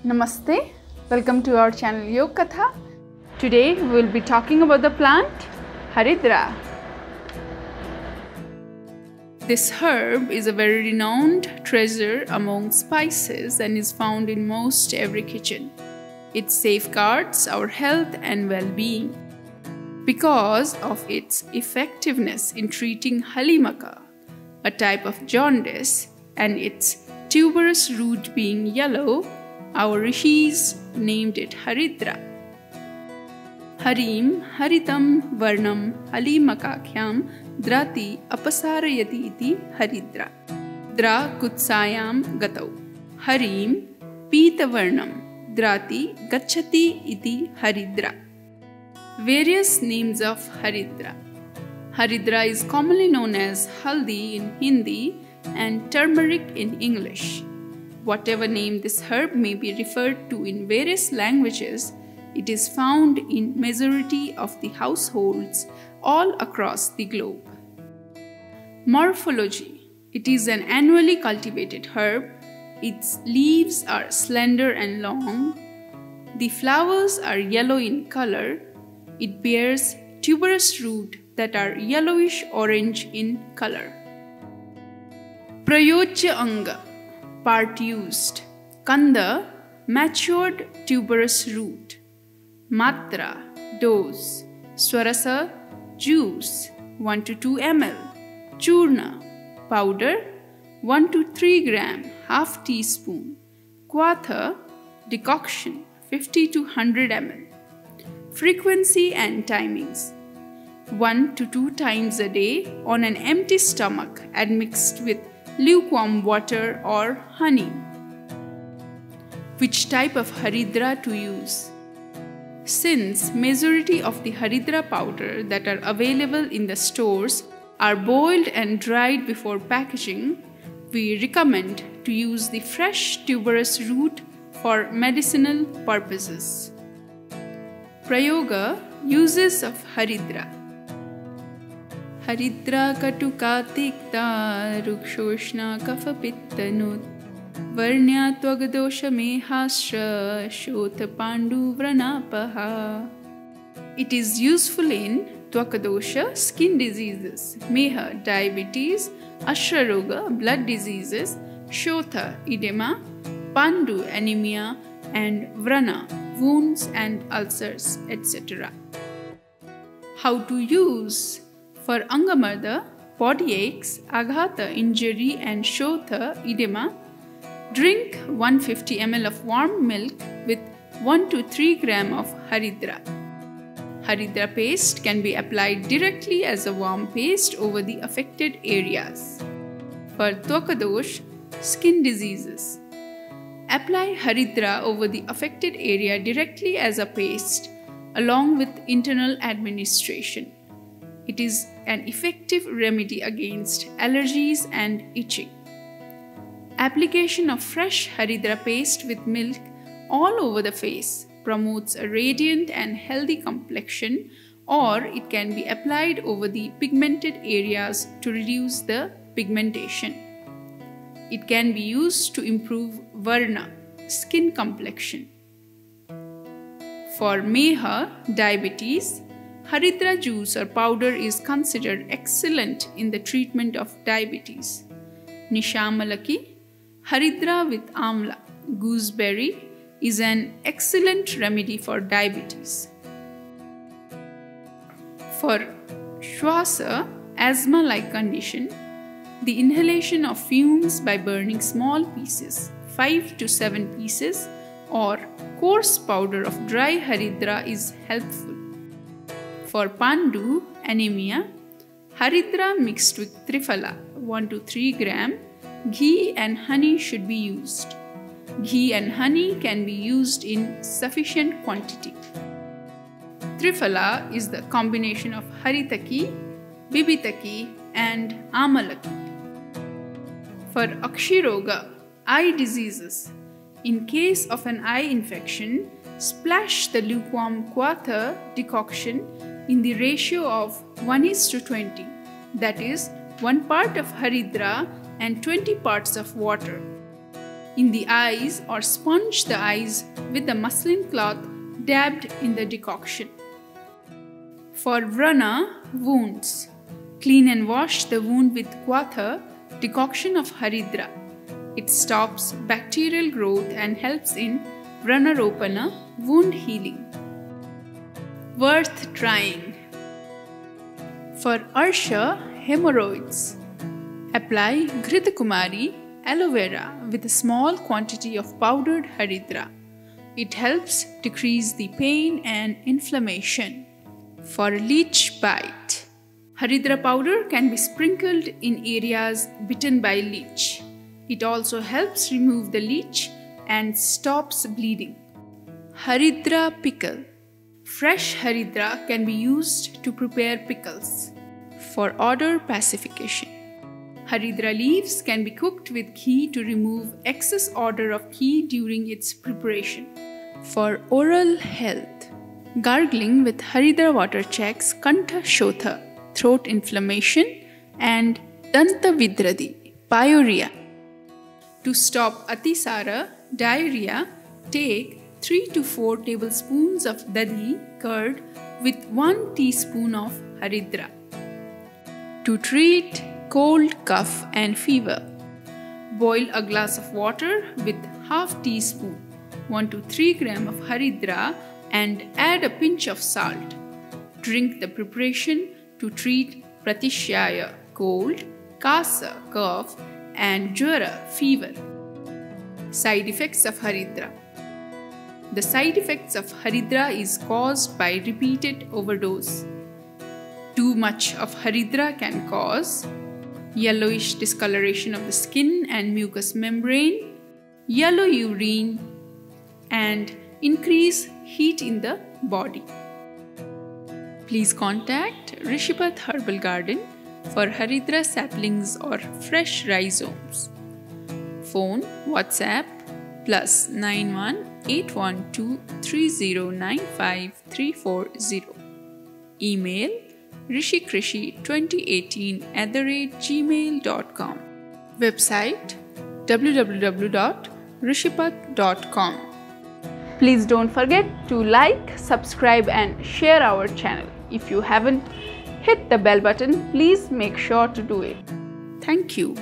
Namaste, welcome to our channel Yoga Katha. Today we will be talking about the plant Haridra. This herb is a very renowned treasure among spices and is found in most every kitchen. It safeguards our health and well-being because of its effectiveness in treating halimaka, a type of jaundice, and its tuberous root being yellow. Our rishis named it Haridra. Harim haritam varnam halimakakyam drati apasarayati iti Haridra. Dra kutsayam gatau. Harim pita varnam drati gachati iti Haridra. Various names of Haridra. Haridra is commonly known as haldi in Hindi and turmeric in English. Whatever name this herb may be referred to in various languages, it is found in majority of the households all across the globe. Morphology. It is an annually cultivated herb. Its leaves are slender and long. The flowers are yellow in color. It bears tuberous root that are yellowish-orange in color. Prayojya anga. Part used. Kanda, matured tuberous root. Matra, dose. Swarasa, juice, 1 to 2 ml. Churna, powder, 1 to 3 gram, half teaspoon. Kwatha, decoction, 50 to 100 ml. Frequency and timings. 1 to 2 times a day on an empty stomach admixed with lukewarm water or honey. Which type of Haridra to use? Since majority of the Haridra powder that are available in the stores are boiled and dried before packaging, we recommend to use the fresh tuberous root for medicinal purposes. Prayoga, uses of Haridra. Haridra katuka tikta rukshoshna kapha pitta nut varnya twagadosha mehasra shotha pandu vranapaha. It is useful in Twakadosha, skin diseases, Meha, diabetes, Ashraroga, blood diseases, Shotha, edema, Pandu, anemia, and Vrana, wounds and ulcers, etc. How to use? For Angamarda, body aches, Aghata, injury, and Shotha, edema, drink 150 ml of warm milk with 1 to 3 gram of Haridra. Haridra paste can be applied directly as a warm paste over the affected areas. For Twakadosh, skin diseases, apply Haridra over the affected area directly as a paste along with internal administration. It is an effective remedy against allergies and itching. Application of fresh Haridra paste with milk all over the face promotes a radiant and healthy complexion, or it can be applied over the pigmented areas to reduce the pigmentation. It can be used to improve varna, skin complexion. For Meha, diabetes, Haridra juice or powder is considered excellent in the treatment of diabetes. Nishamalaki, Haridra with amla, gooseberry, is an excellent remedy for diabetes. For Shwasa, asthma-like condition, the inhalation of fumes by burning small pieces, 5 to 7 pieces, or coarse powder of dry Haridra is helpful. For Pandu, anemia, Haridra mixed with Triphala, 1 to 3 gram, ghee and honey should be used. Ghee and honey can be used in sufficient quantity. Triphala is the combination of Haritaki, Bibitaki, and Amalaki. For Akshiroga, eye diseases, in case of an eye infection, splash the lukewarm Kwatha decoction in the ratio of 1:20, that is, 1 part of Haridra and 20 parts of water. in the eyes or sponge the eyes with a muslin cloth dabbed in the decoction. For Vrana wounds, clean and wash the wound with Quatha decoction of Haridra. It stops bacterial growth and helps in Vranaropana wound healing. Worth trying. For Arsha hemorrhoids, apply Ghridakumari aloe vera with a small quantity of powdered Haridra. It helps decrease the pain and inflammation. For leech bite, Haridra powder can be sprinkled in areas bitten by leech. It also helps remove the leech and stops bleeding. Haridra pickle. Fresh Haridra can be used to prepare pickles. For odor pacification, Haridra leaves can be cooked with ghee to remove excess odor of ghee during its preparation. For oral health, gargling with Haridra water checks Kantha Shotha, throat inflammation, and Danta Vidradi, pyorrhea. To stop Atisara, diarrhea, take 3 to 4 tablespoons of dadhi curd with 1 teaspoon of Haridra. To treat cold, cough and fever, boil a glass of water with half teaspoon, 1 to 3 gram of Haridra and add a pinch of salt. Drink the preparation to treat Pratishyaya, cold, Kasa, cough and Jwara, fever. Side effects of Haridra. The side effects of Haridra is caused by repeated overdose. Too much of Haridra can cause yellowish discoloration of the skin and mucous membrane, yellow urine, and increase heat in the body. Please contact Rishipath Herbal Garden for Haridra saplings or fresh rhizomes. Phone WhatsApp +91 812 3095 340. Email rishikrishi2018@gmail.com. Website www.rishipath.com. Please don't forget to like, subscribe and share our channel. If you haven't hit the bell button, please make sure to do it. Thank you.